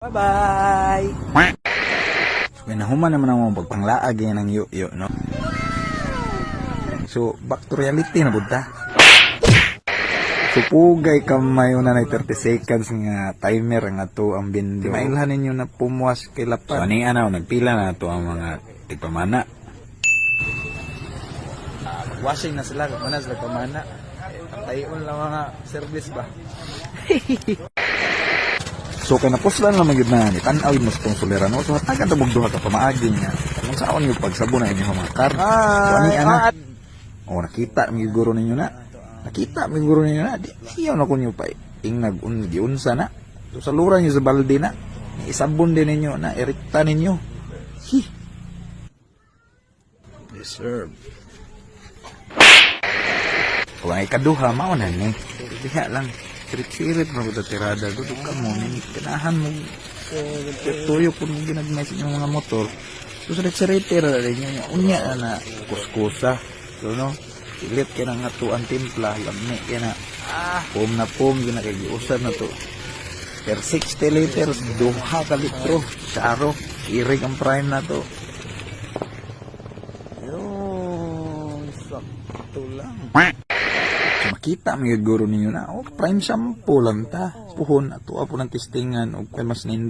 Bye-bye! So, nahuman naman ang mga pagpanglaag yan ng yu-yu, no? So, back to reality na budta. So, pugay kamay na 30 seconds nga timer nga to ang bindo. Mailhan ninyo na pumuwas kay lapan. So, ani ano, nagpila na to ang mga tigpamana. Washing na sila, kung manas pamana. Tayon lang mga service ba? So kay napuslan lang magyud na ni tan-aw mo sa suliranon. So hatagan ta mugduha ka pamaagi niya. Kung saan yung pagsabon na inyong mga kar. So ani ana. O nakita mi guro ninyo na. Nakita mi guro ninyo na. Diyaw na kunyo pa ingag unsa na. So saluran niyo sa balde na. Isabon din ninyo na irikta ninyo. Hi. Deserve. Kung ay kaduha mao na ni. Diha lang. Sirit-sirit na ko tirada. Dudog ka mo. Kanahan mo. Tuyo po nung ginagmay sa mga motor. So, sirit-sirit tira rin niya. Unya na kuskusa. So, no? Ilit ka na nga to ang timpla. Lami ka na. Pum na pum. Ginakigiusap na to. Per 60 liters. 2 ka litro. Sa araw. Irig ang prime na to. Yun. Sakto lang. Makita may guro ninyo na prime shampoo lang ta puhon ato po ng testingan o kay mas nindo